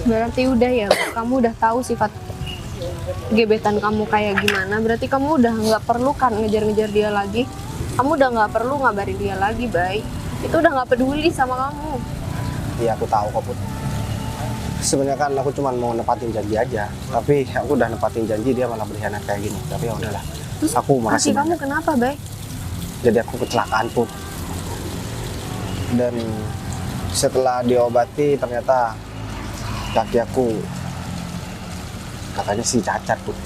Berarti udah ya, kamu udah tahu sifat gebetan kamu kayak gimana. Berarti kamu udah nggak perlu kan ngejar-ngejar dia lagi. Kamu udah nggak perlu ngabarin dia lagi, Bay. Itu udah nggak peduli sama kamu. Iya aku tahu kok Put. Sebenarnya kan aku cuma mau nepatin janji aja, tapi aku udah nepatin janji dia malah berkhianat kayak gini. Tapi ya udahlah. Terus Aku makasih hati kamu banyak. kenapa, Bay? Jadi aku kecelakaan Put. Dan setelah diobati ternyata kaki aku katanya sih cacat Put.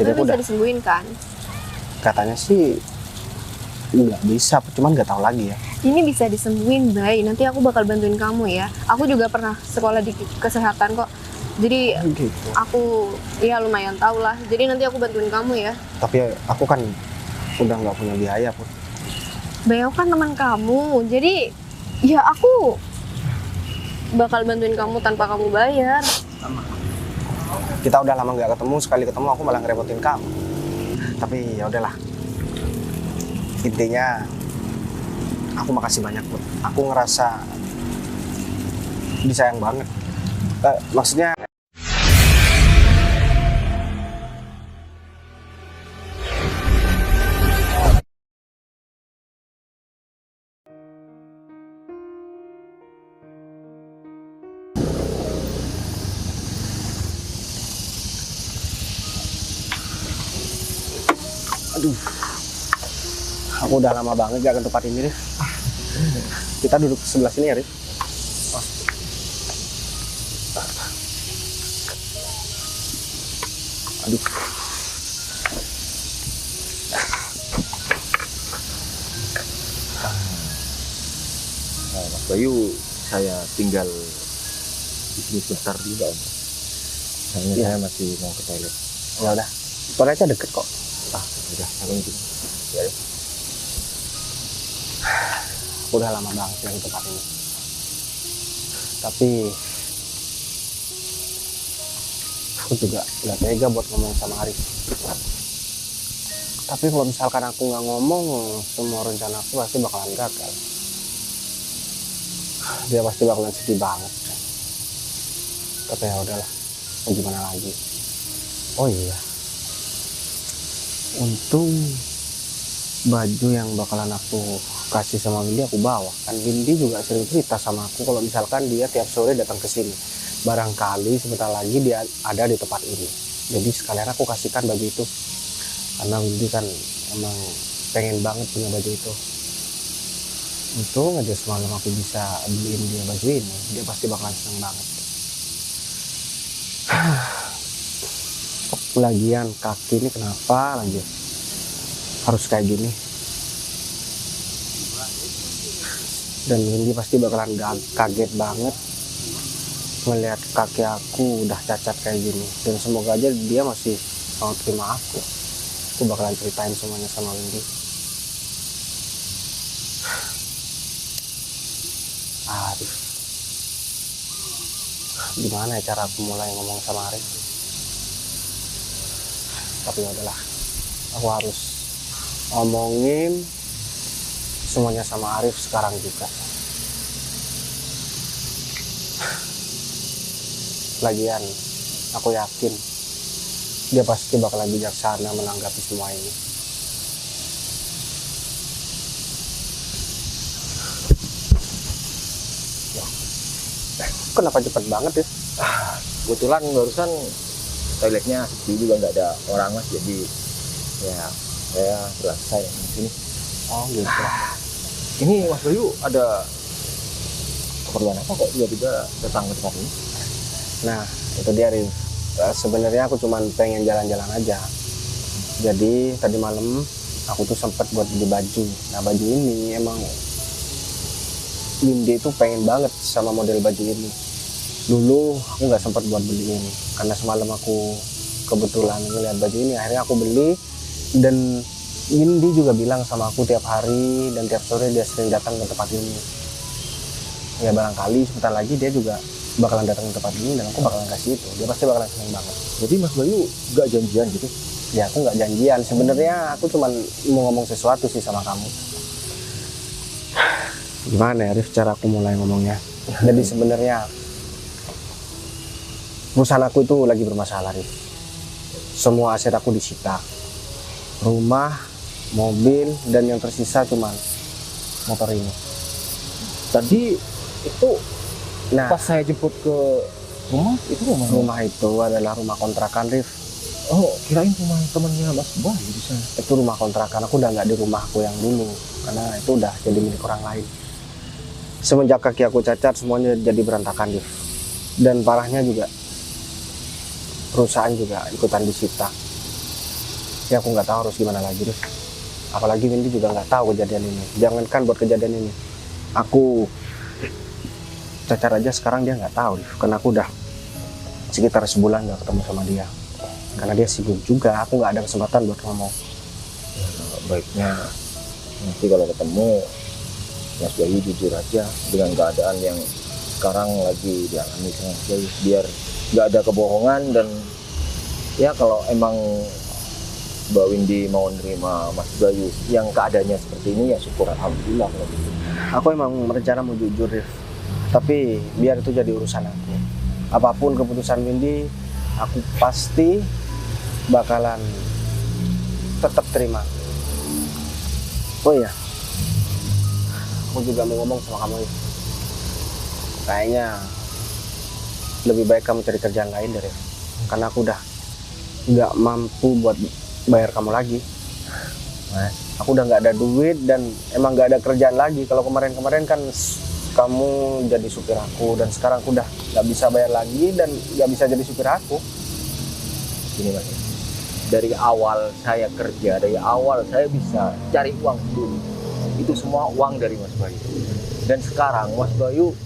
Jadi Tapi aku bisa udah disembuhin kan? katanya sih nggak bisa, cuman nggak tahu lagi ya. Ini bisa disembuhin, Bay. Nanti aku bakal bantuin kamu ya. Aku juga pernah sekolah di kesehatan kok. Jadi Gitu. aku ya lumayan tahu lah. Jadi nanti aku bantuin kamu ya. Tapi aku kan udah nggak punya biaya Put. Bay, aku kan teman kamu. Jadi ya aku bakal bantuin kamu tanpa kamu bayar. Kita udah lama nggak ketemu, sekali ketemu aku malah ngerepotin kamu. Tapi ya udahlah. Intinya aku makasih banyak Put. Aku ngerasa disayang banget. Maksudnya aduh, aku udah lama banget gak ke tempat ini Rif. Kita duduk sebelah sini ya Rif. Aduh. Mas Bayu, saya tinggal di sini sebentar juga, Om. Soalnya Iya. saya masih mau ke toilet. Ya udah, toiletnya deket kok. Udah, saya mungkin. Ya, ya. Aku udah lama banget ya di tempat ini. Tapi aku juga nggak tega buat ngomong sama Arif. Tapi kalau misalkan aku nggak ngomong, semua rencana aku pasti bakalan gagal. Dia pasti bakalan sedih banget. Tapi ya udahlah, mau gimana lagi. Oh iya, untung baju yang bakalan aku kasih sama Windy aku bawa. Kan Windy juga sering cerita sama aku kalau misalkan dia tiap sore datang ke sini. Barangkali sebentar lagi dia ada di tempat ini. Jadi sekalian aku kasihkan baju itu. Karena Windy kan emang pengen banget punya baju itu. Untung aja semalam aku bisa beliin dia baju ini. Dia pasti bakalan seneng banget. Lagian kaki ini kenapa lagi harus kayak gini? Dan Windy pasti bakalan kaget banget melihat kaki aku udah cacat kayak gini. Dan semoga aja dia masih mau terima aku. Aku bakalan ceritain semuanya sama Windy. Arif, gimana ya cara aku mulai ngomong sama Arif? Tapi ya udahlah, aku harus ngomongin semuanya sama Arif sekarang juga. Lagian aku yakin dia pasti bakalan bijaksana menanggapi semua ini. Kenapa cepet banget ya? Kebetulan barusan toiletnya sepi juga, nggak ada orang Mas, jadi ya saya selesai di sini. Oh gitu. Ini Mas Bayu ada keperluan apa kok tiba-tiba datang ke tempat ini? Nah itu dia Rif. Sebenarnya aku cuman pengen jalan-jalan aja. Jadi tadi malam aku tuh sempet buat beli baju. Nah baju ini emang Windy tuh pengen banget sama model baju ini. Dulu aku nggak sempat buat beli ini karena semalam aku kebetulan ngeliat baju ini, akhirnya aku beli. Dan Windy juga bilang sama aku tiap hari dan tiap sore dia sering datang ke tempat ini. Ya barangkali sebentar lagi dia juga bakalan datang ke tempat ini dan aku bakalan kasih itu. Dia pasti bakalan seneng banget. Jadi Mas Bayu nggak janjian gitu? Ya aku nggak janjian, sebenarnya aku cuman mau ngomong sesuatu sih sama kamu. Gimana ya Rif cara aku mulai ngomongnya? Jadi sebenarnya perusahaan aku itu lagi bermasalah, Rif. Semua aset aku disita. Rumah, mobil, dan yang tersisa cuma motor ini. Tadi itu Nah, pas saya jemput ke rumah, itu rumah. rumah itu adalah rumah kontrakan, Rif. Oh, kirain rumah temannya Mas Bayu di sana. Itu rumah kontrakan, aku udah nggak di rumahku yang dulu. Karena itu udah jadi milik orang lain. Semenjak kaki aku cacat, semuanya jadi berantakan, Rif. Dan parahnya juga, perusahaan juga ikutan disita. Ya aku nggak tahu harus gimana lagi, Rif. Apalagi Windy juga nggak tahu kejadian ini. Jangankan buat kejadian ini, aku cacar aja sekarang dia nggak tahu, Rif. Karena aku udah sekitar sebulan nggak ketemu sama dia. Karena dia sibuk juga, aku nggak ada kesempatan buat ngomong. Baiknya nanti kalau ketemu Mas Bayu jujur aja dengan keadaan yang sekarang lagi dialami sama Mas Bayu, biar nggak ada kebohongan. Dan ya kalau emang Mbak Windy mau nerima Mas Bayu yang keadaannya seperti ini, ya syukur alhamdulillah kalau gitu. Aku emang berencana mau jujur, Rif. Tapi biar itu jadi urusan aku. Apapun keputusan Windy, aku pasti bakalan tetap terima. Oh iya, aku juga mau ngomong sama kamu, Rif. Kayaknya lebih baik kamu cari kerjaan lain deh, Rif. Karena aku udah nggak mampu buat bayar kamu lagi. Mas, Aku udah nggak ada duit dan emang nggak ada kerjaan lagi. Kalau kemarin-kemarin kan kamu jadi supir aku, dan sekarang aku udah nggak bisa bayar lagi dan nggak bisa jadi supir aku. gini Mas, dari awal saya kerja, dari awal saya bisa cari uang dulu, itu semua uang dari Mas Bayu. Dan sekarang Mas Bayu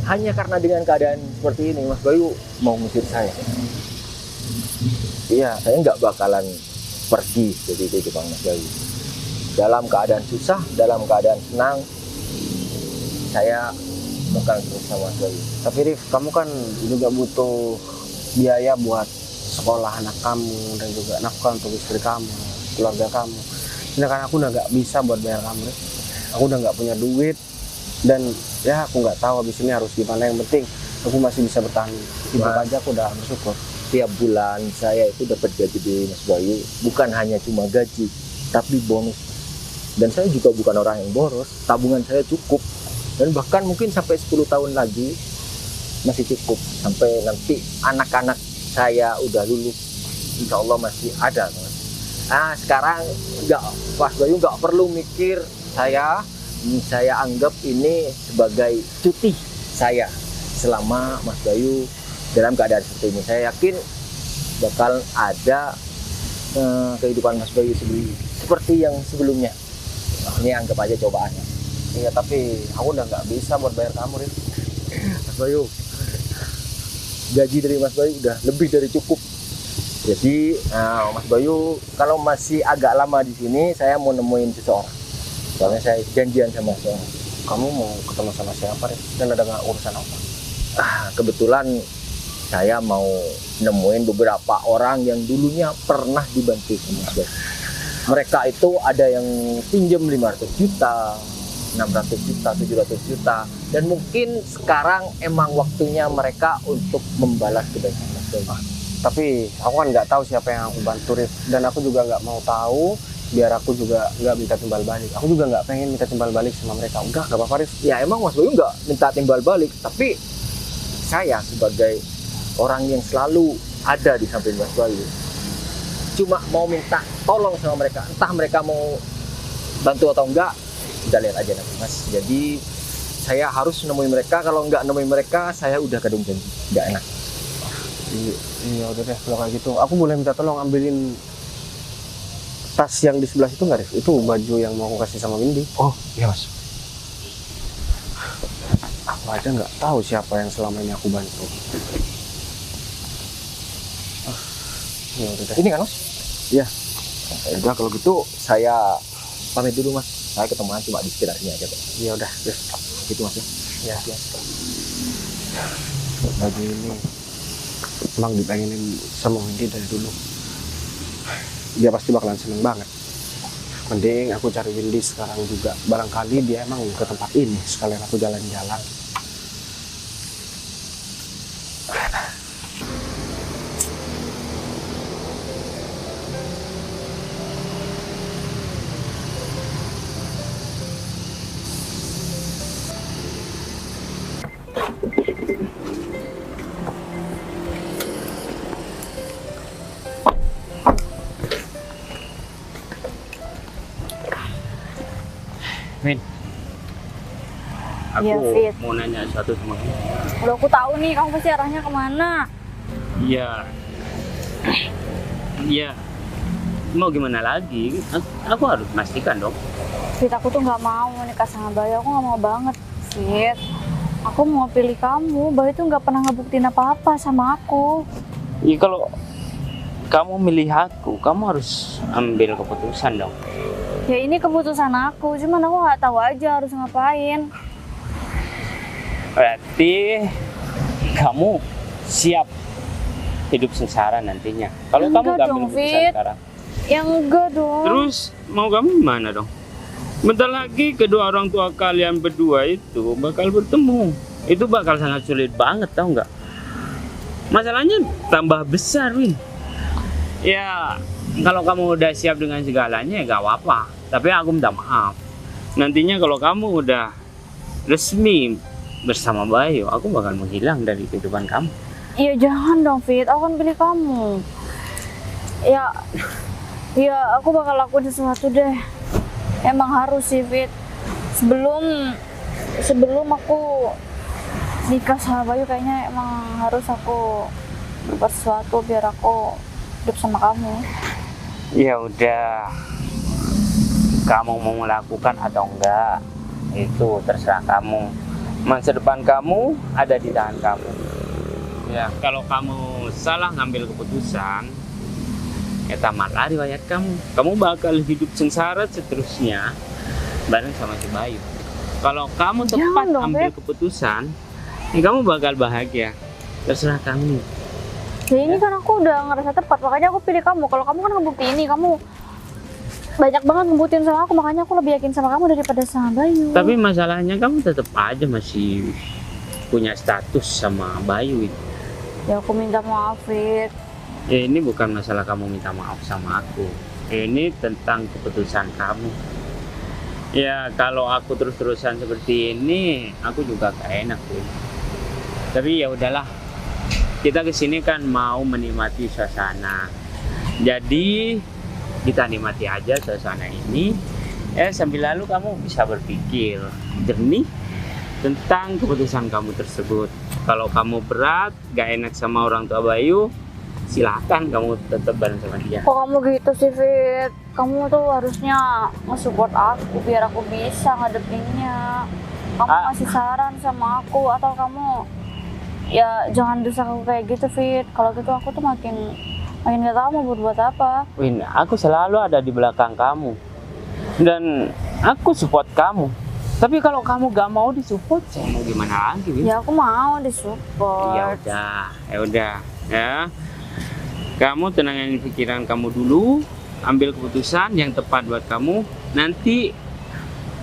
hanya karena dengan keadaan seperti ini, Mas Bayu mau ngusir saya. Iya, Saya nggak bakalan pergi jadi itu Bang Mas Bayu. Dalam keadaan susah, dalam keadaan senang, saya bakal terus sama Mas Bayu. tapi Rif, kamu kan juga butuh biaya buat sekolah anak kamu dan juga nafkah untuk istri kamu, keluarga kamu. Sedangkan aku udah nggak bisa buat bayar kamu, Rif. Aku udah nggak punya duit dan ya aku nggak tahu habis ini harus gimana. Yang penting aku masih bisa bertahan hidup aja, aku udah bersyukur. Tiap bulan saya itu dapat gaji dari Mas Bayu, bukan hanya cuma gaji, tapi bonus. Dan saya juga bukan orang yang boros, tabungan saya cukup. Dan bahkan mungkin sampai 10 tahun lagi masih cukup. Sampai nanti anak-anak saya udah lulus, insya Allah masih ada. Nah sekarang Mas Bayu nggak perlu mikir saya anggap ini sebagai cuti saya selama Mas Bayu dalam keadaan seperti ini. Saya yakin bakal ada kehidupan Mas Bayu seperti yang sebelumnya. Nah, ini anggap aja cobaannya. Iya, tapi aku udah nggak bisa buat bayar kamu, Rif. Mas Bayu, gaji dari Mas Bayu udah lebih dari cukup. Jadi Mas Bayu kalau masih agak lama di sini, saya mau nemuin seseorang. Soalnya saya janjian sama seseorang. Kamu mau ketemu sama siapa, Rif? Dan ada nggak urusan apa? Kebetulan saya mau nemuin beberapa orang yang dulunya pernah dibantu sama Mas Bayu. Mereka itu ada yang pinjam 500 juta, 600 juta, 700 juta. Dan mungkin sekarang emang waktunya mereka untuk membalas kebaikan Mas Bayu. Tapi aku kan nggak tahu siapa yang aku bantu, Rif. Dan aku juga nggak mau tahu, biar aku juga nggak minta timbal balik. Aku juga nggak pengen minta timbal balik sama mereka. Udah, nggak apa-apa, Rif. Ya emang Mas Bayu nggak minta timbal balik, tapi saya sebagai orang yang selalu ada di samping Mas Bayu cuma mau minta tolong sama mereka, entah mereka mau bantu atau enggak, kita lihat aja nanti Mas. Jadi saya harus nemuin mereka, kalau nggak nemuin mereka saya udah kadung janji, nggak enak. Iya udah deh, kalau kayak gitu aku boleh minta tolong ambilin tas yang di sebelah situ nggak, Rif? Itu baju yang mau aku kasih sama Windy. Oh iya Mas. Aku aja nggak tahu siapa yang selama ini aku bantu. Ya udah deh. Ini kan Mas? Iya. Ya udah kalau gitu saya pamit dulu Mas. Saya ketemuan cuma di sekitar sini aja kok. Iya udah, Rif. Gitu Mas ya. Ya. Baju ini emang dipengenin sama Windy dari dulu. Dia pasti bakalan seneng banget. Mending aku cari Windy sekarang juga. Barangkali dia emang ke tempat ini, sekalian aku jalan-jalan. Vin, aku Iya, Fit. mau nanya sesuatu sama kamu. Udah aku tahu nih kamu pasti arahnya kemana. Iya. Iya. Mau gimana lagi? Aku harus pastikan dong. Fit, aku tuh nggak mau nikah sama Bayu. Aku nggak mau banget, Fit. Aku mau pilih kamu. Bayu tuh nggak pernah ngebuktiin apa-apa sama aku. Iya, kalau kamu milih aku, kamu harus ambil keputusan dong. Ya ini keputusan aku, cuman aku nggak tahu aja harus ngapain. Berarti kamu siap hidup sengsara nantinya. Kalau kamu Enggak nggak dong, ambil keputusan Fit. sekarang. Ya enggak dong. Terus mau kamu gimana dong? Bentar lagi kedua orang tua kalian berdua itu bakal bertemu. Itu bakal sangat sulit banget, tau nggak? Masalahnya tambah besar, Win. Ya, kalau kamu udah siap dengan segalanya ya gak apa-apa. Tapi aku minta maaf. Nantinya kalau kamu udah resmi bersama Bayu, aku bakal menghilang dari kehidupan kamu. Iya jangan dong, Fit. Aku kan pilih kamu. Ya aku bakal lakuin sesuatu deh. Emang harus sih, Fit. Sebelum aku nikah sama Bayu, kayaknya emang harus aku berbuat sesuatu biar aku hidup sama kamu. Ya udah, kamu mau melakukan atau enggak itu terserah kamu. Masa depan kamu ada di tangan kamu. Ya, kalau kamu salah ngambil keputusan, ya tamatlah riwayat kamu. Kamu bakal hidup sengsara seterusnya bareng sama si Bayu. Kalau kamu tepat Jangan dong, ambil Beb. keputusan, ya kamu bakal bahagia. Terserah kamu. Ya ini kan aku udah ngerasa tepat, makanya aku pilih kamu. Kalau kamu kan ngebuktiin ini, kamu banyak banget ngebuktiin sama aku, makanya aku lebih yakin sama kamu daripada sama Bayu. Tapi masalahnya kamu tetap aja masih punya status sama Bayu itu. Ya aku minta maaf, Fit. Ya ini bukan masalah kamu minta maaf sama aku. Ini tentang keputusan kamu. Ya kalau aku terus-terusan seperti ini, aku juga gak enak, Win. Tapi ya udahlah. Kita kesini kan mau menikmati suasana. Jadi kita nikmati aja suasana ini. Sambil lalu kamu bisa berpikir jernih tentang keputusan kamu tersebut. Kalau kamu berat, gak enak sama orang tua Bayu, silakan kamu tetap bareng sama dia. Kok kamu gitu sih, Fit? Kamu tuh harusnya nge-support aku biar aku bisa ngadepinnya. Kamu ngasih saran sama aku, atau kamu ya jangan desak aku kayak gitu, Fit. Kalau gitu aku tuh makin gak tahu mau berbuat apa. Win, aku selalu ada di belakang kamu. Dan aku support kamu. Tapi kalau kamu gak mau disupport, saya mau gimana lagi, Win? Ya aku mau disupport. Ya udah, ya. Kamu tenangin pikiran kamu dulu, ambil keputusan yang tepat buat kamu. Nanti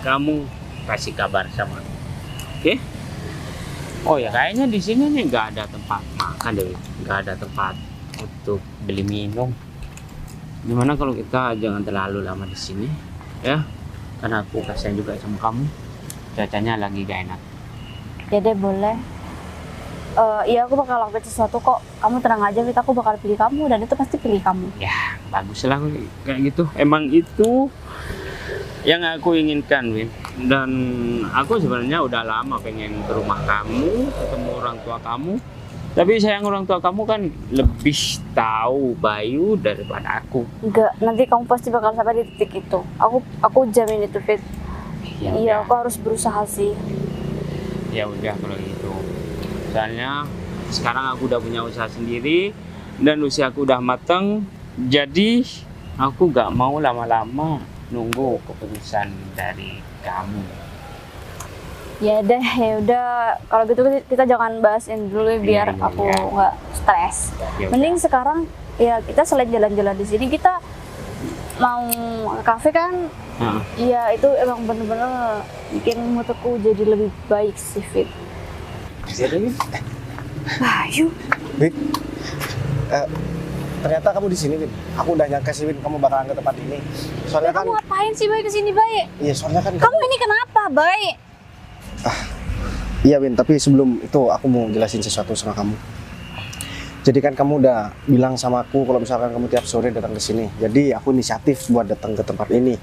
kamu kasih kabar sama aku. Oke? Oh ya, kayaknya di sini nih nggak ada tempat makan deh, nggak ada tempat untuk beli minum. Gimana kalau kita jangan terlalu lama di sini, ya? Karena aku kasihan juga sama kamu. Cuacanya lagi gak enak. Ya deh, boleh. Iya aku bakal lakuin sesuatu kok. Kamu tenang aja, Fit. Aku bakal pilih kamu dan itu pasti pilih kamu. Ya, bagus lah kayak gitu. Emang itu yang aku inginkan, Win. Dan aku sebenarnya udah lama pengen ke rumah kamu, ketemu orang tua kamu. Tapi sayang orang tua kamu kan lebih tahu Bayu daripada aku. Enggak, nanti kamu pasti bakal sampai di titik itu. Aku jamin itu, Fit. Ya Iya, udah. aku harus berusaha sih. Ya udah kalau gitu. Soalnya sekarang aku udah punya usaha sendiri dan usahaku udah mateng. Jadi aku gak mau lama-lama nunggu keputusan dari kamu. Ya deh, ya udah. Kalau gitu kita jangan bahas ini dulu ya, biar Iya, aku iya. nggak stres. Ya Mending sekarang ya kita selain jalan-jalan di sini, kita mau ke kafe kan? Heeh. Iya, itu emang bener-bener bikin moodku jadi lebih baik sih, Fit. Bayu, Win, ternyata kamu di sini, Win. Aku udah nyangka sih, Win, kamu bakalan ke tempat ini. Soalnya kan, kamu ngapain sih, Bay, kesini, Bay? iya soalnya kan Kamu ini kenapa, Bay? Iya, Win, tapi sebelum itu aku mau jelasin sesuatu sama kamu. Jadi kan kamu udah bilang sama aku kalau misalkan kamu tiap sore datang ke sini. Jadi aku inisiatif buat datang ke tempat ini.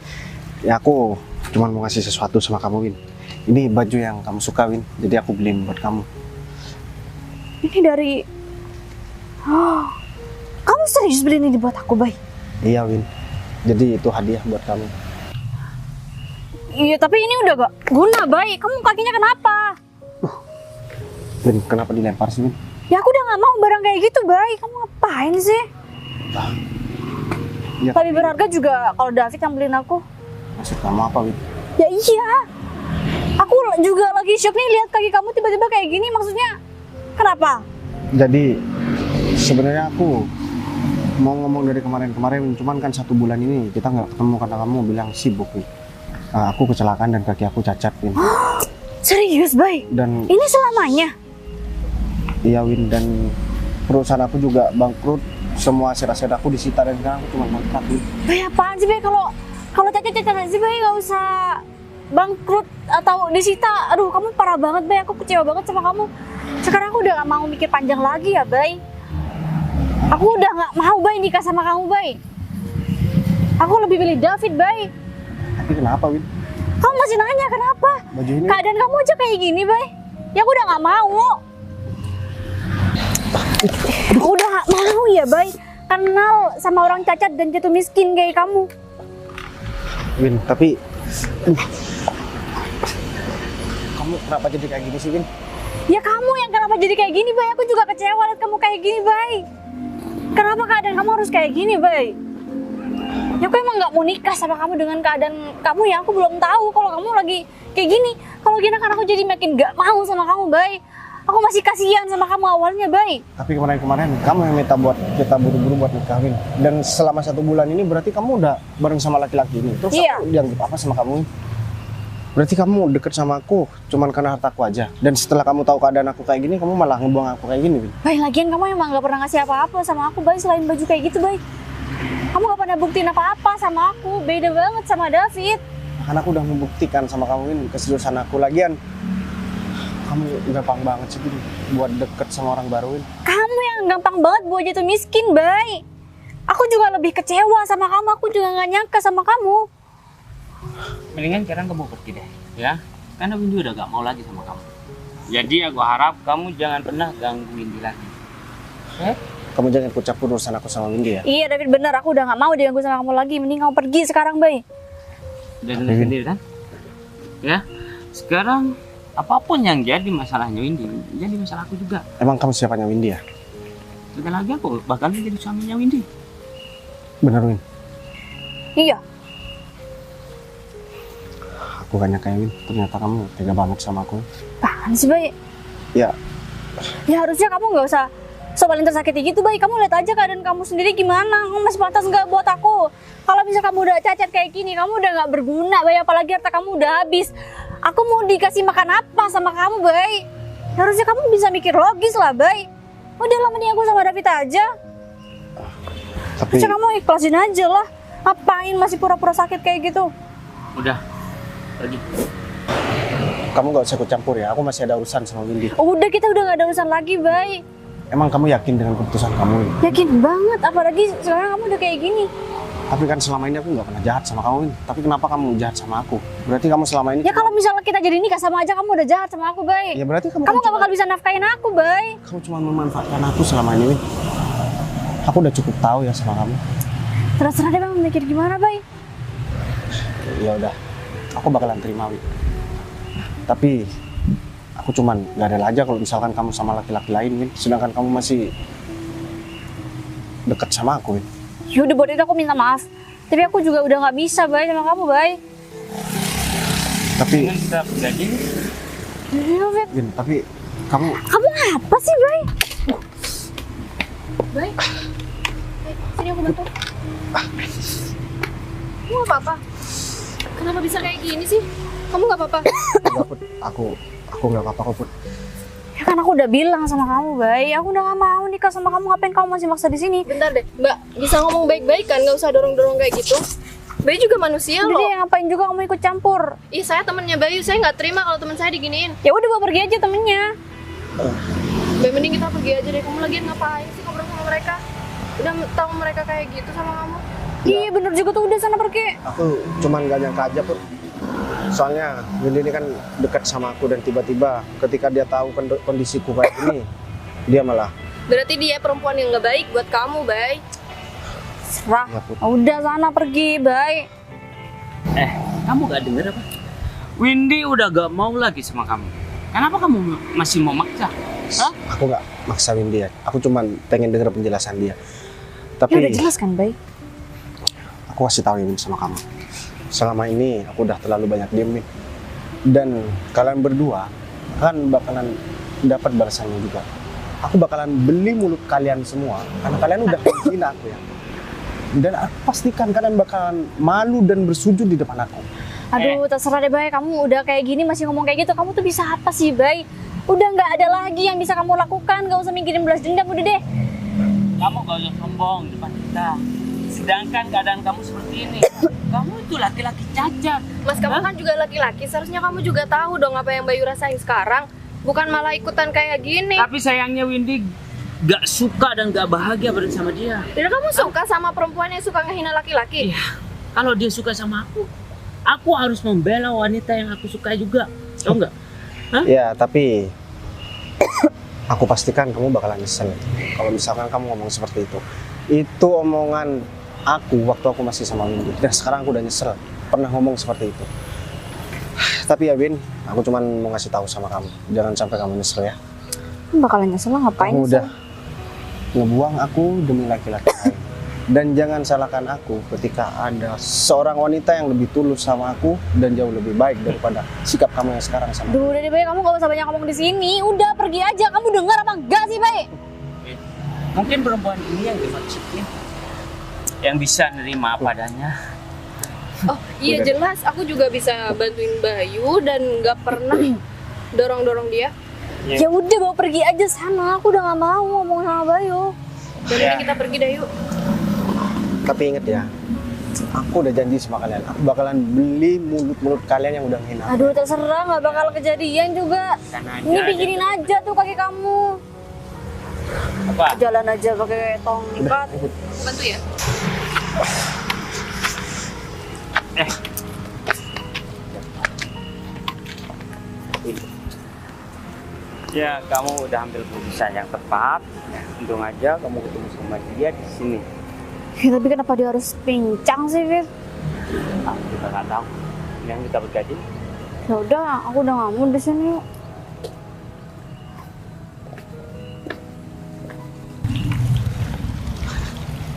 Ya aku cuma mau ngasih sesuatu sama kamu, Win. Ini baju yang kamu suka, Win. Jadi aku beliin buat kamu. Ini dari... Oh, kamu serius beli ini buat aku, Bay? Iya, Win. Jadi itu hadiah buat kamu. Iya, tapi ini udah gak guna, Bay. Kamu kakinya kenapa? Win, kenapa dilempar sih, Win? Ya aku udah gak mau barang kayak gitu, Bay. Kamu ngapain sih? Ya, Lebih berharga juga kalau David yang beliin aku. maksud kamu apa, Win? Ya iya. Aku juga lagi shock nih lihat kaki kamu tiba-tiba kayak gini. Maksudnya kenapa? Jadi sebenarnya aku mau ngomong dari kemarin-kemarin, cuman kan 1 bulan ini kita nggak ketemu karena kamu bilang sibuk, Win. Aku kecelakaan dan kaki aku cacat, Win. Serius, Bay? Dan Ini selamanya? iya, Win, dan perusahaan aku juga bangkrut. Semua aset-aset aku disita dan sekarang aku cuma ngontrak, Win. Bay, apaan sih, Bay? Kalau cacat-cacat sih, Bay, nggak usah bangkrut atau disita. Aduh, kamu parah banget, Bay. Aku kecewa banget sama kamu. Sekarang aku udah gak mau mikir panjang lagi ya, Bay. Aku udah gak mau, Bay, nikah sama kamu, Bay. Aku lebih pilih David, Bay. Tapi kenapa, Win? Kamu masih nanya kenapa? Baju ini Keadaan kamu aja kayak gini, Bay. Ya aku udah gak mau. Aku udah gak mau ya, Bay. Kenal sama orang cacat dan jatuh miskin kayak kamu. Win, tapi kamu kenapa jadi kayak gini sih, Win? Ya kamu yang kenapa jadi kayak gini, Bay? Aku juga kecewa liat kamu kayak gini, Bay. Kenapa keadaan kamu harus kayak gini, Bay? Ya aku emang gak mau nikah sama kamu dengan keadaan kamu ya. Aku belum tahu kalau kamu lagi kayak gini. Kalau gini kan aku jadi makin gak mau sama kamu, Bay. Aku masih kasihan sama kamu awalnya, Bay. Tapi kemarin-kemarin kamu yang minta buat kita buru-buru buat nikah, Win. Dan selama 1 bulan ini berarti kamu udah bareng sama laki-laki ini. Terus Iya. aku dianggap apa sama kamu, Win? Berarti kamu deket sama aku cuman karena hartaku aja. Dan setelah kamu tahu keadaan aku kayak gini, kamu malah ngebuang aku kayak gini, Win. Bay, lagian kamu emang gak pernah ngasih apa-apa sama aku, Bay, selain baju kayak gitu, Bay. Kamu gak pernah buktiin apa-apa sama aku. Beda banget sama David. Karena aku udah membuktikan sama kamu, Win, keseriusan aku. Lagian kamu gampang banget sih, Win, buat deket sama orang baru, Win. Kamu yang gampang banget buat jatuh miskin, Bay. Aku juga lebih kecewa sama kamu. Aku juga gak nyangka sama kamu. Mendingan sekarang kamu pergi deh, ya. Karena Windy udah gak mau lagi sama kamu. Jadi aku harap kamu jangan pernah ganggu Windy lagi. Oke? Kamu jangan ikut campur urusan aku sama Windy ya. Iya, David, bener. Aku udah gak mau diganggu sama kamu lagi. Mending kamu pergi sekarang, Bay. Udah dengar sendiri kan? Ya. Sekarang apapun yang jadi masalahnya Windy, jadi masalah aku juga. Emang kamu siapanya Windy ya? Sebentar lagi aku bakal jadi suaminya Windy. Bener, Win. Iya. Aku gak nyangka, Win. Ternyata kamu tega banget sama aku. Apaan sih, Bay? Ya, Ya harusnya kamu gak usah sobalin tersakiti gitu, Bay. Kamu lihat aja keadaan kamu sendiri gimana. Kamu masih pantas gak buat aku? Kalau bisa kamu udah cacat kayak gini, kamu udah gak berguna, Bay. Apalagi harta kamu udah habis. Aku mau dikasih makan apa sama kamu, Bay? Harusnya kamu bisa mikir logis lah, Bay. Udah lah, mending aku sama David aja. tapi Harusnya kamu ikhlasin aja lah. Ngapain masih pura-pura sakit kayak gitu? Udah. Pergi. kamu gak usah ikut campur ya. Aku masih ada urusan sama Windy. Udah, kita udah gak ada urusan lagi, Bay. Emang kamu yakin dengan keputusan kamu, Win? Yakin banget, apalagi sekarang kamu udah kayak gini. Tapi kan selama ini aku gak pernah jahat sama kamu, Win. Tapi kenapa kamu jahat sama aku? Berarti kamu selama ini... Ya kalau misalnya kita jadi nikah sama aja, kamu udah jahat sama aku, Bay. Ya berarti kamu Kamu kan gak bakal bisa nafkahin aku, Bay. kamu cuma memanfaatkan aku selama ini, Win. Aku udah cukup tahu ya sama kamu. Terserah deh, Bang, mikir gimana, Bay. Ya udah, aku bakalan terima, Win. Tapi aku cuman gak rela aja kalau misalkan kamu sama laki-laki lain, Win. Sedangkan kamu masih deket sama aku, Win. Yaudah, buat itu aku minta maaf. Tapi aku juga udah gak bisa, Bay, sama kamu, Bay. Tapi, Mendingan kita pergi aja. Iya, Fit. Win, tapi kamu... Kamu apa sih, Bay? Bay, sini aku bantu. Kamu gak apa-apa? Kenapa bisa kayak gini sih? Kamu gak apa-apa? Enggak, Put. Aku nggak apa-apa kok, Put. Ya kan aku udah bilang sama kamu, Bay. Aku udah gak mau nikah sama kamu. Ngapain kamu masih maksa di sini? Bentar deh, Mbak. Bisa ngomong baik-baik kan? Gak usah dorong-dorong kayak gitu. Bayu juga manusia Udah loh. deh, ngapain juga kamu ikut campur? Ih, saya temennya Bayu. Saya nggak terima kalau teman saya diginiin. Ya udah, bawa pergi aja temennya. Bayu, mending kita pergi aja deh. Kamu lagian ngapain sih ngobrol sama mereka? Udah tahu mereka kayak gitu sama kamu. Iya bener juga tuh, udah sana pergi. Aku cuman gak nyangka aja Put. Soalnya Windy ini kan dekat sama aku dan tiba-tiba ketika dia tahu kondisiku kayak gini, dia malah Berarti dia perempuan yang nggak baik buat kamu, Bay. Serah. ya, Put. Udah sana pergi, bye. Kamu gak denger apa? Windy udah gak mau lagi sama kamu. Kenapa kamu masih mau maksa? Hah? Aku gak maksa Windy ya. Aku cuman pengen denger penjelasan dia. Ya udah Tapi jelas kan, bye. aku kasih tahu ini sama kamu. Selama ini aku udah terlalu banyak diemin. Dan kalian berdua kan bakalan dapat balasannya juga. Aku bakalan beli mulut kalian semua karena kalian udah menghina aku ya. Dan aku pastikan kalian bakalan malu dan bersujud di depan aku. Aduh, terserah deh, Bay. Kamu udah kayak gini masih ngomong kayak gitu. Kamu tuh bisa apa sih, Bay? Udah nggak ada lagi yang bisa kamu lakukan. Gak usah mikirin balas dendam, udah deh. Kamu gak usah sombong di depan kita. Sedangkan keadaan kamu seperti ini. Kamu itu laki-laki cacat. Mas, kamu kan juga laki-laki, seharusnya kamu juga tahu dong apa yang Bayu rasain sekarang. Bukan malah ikutan kayak gini. Tapi sayangnya Windy gak suka dan gak bahagia bersama dia. Dan kamu suka sama perempuan yang suka ngehina laki-laki? Iya. Kalau dia suka sama aku harus membela wanita yang aku suka juga. Tahu nggak? Ya, tapi aku pastikan kamu bakalan nyesel kalau misalkan kamu ngomong seperti itu. Itu omongan aku waktu aku masih sama Windy. Dan sekarang aku udah nyesel pernah ngomong seperti itu. Tapi ya Win, aku cuman mau ngasih tahu sama kamu, jangan sampai kamu nyesel ya. Bakalan nyesel lah, ngapain Kamu sih? udah ngebuang aku demi laki-laki lain. Dan jangan salahkan aku ketika ada seorang wanita yang lebih tulus sama aku dan jauh lebih baik daripada sikap kamu yang sekarang sama aku. Duh, udah deh, Bay. Kamu gak usah banyak ngomong di sini. Udah pergi aja. Kamu dengar apa enggak sih, Bay? Mungkin perempuan ini yang dimaksudin, yang bisa nerima apa adanya. Oh iya, jelas aku juga bisa bantuin Bayu dan nggak pernah dorong-dorong dia. Ya udah, bawa pergi aja sana. Aku udah gak mau ngomong sama Bayu. Dan ini kita pergi dah yuk. Tapi inget ya, aku udah janji sama kalian, aku bakalan beli mulut-mulut kalian yang udah menghina aku. Aduh, terserah, nggak bakal kejadian juga. Sana Ini aja. pikirin aja tuh kaki kamu. Apa? Jalan aja pakai tongkat. Bantu ya. Ya, kamu udah ambil keputusan yang tepat. Untung aja kamu ketemu sama dia di sini. Ya, tapi kenapa dia harus pincang sih, Viv? Kita nggak tahu. Yang kita bergaji. Ya udah, aku udah nggak mau di sini.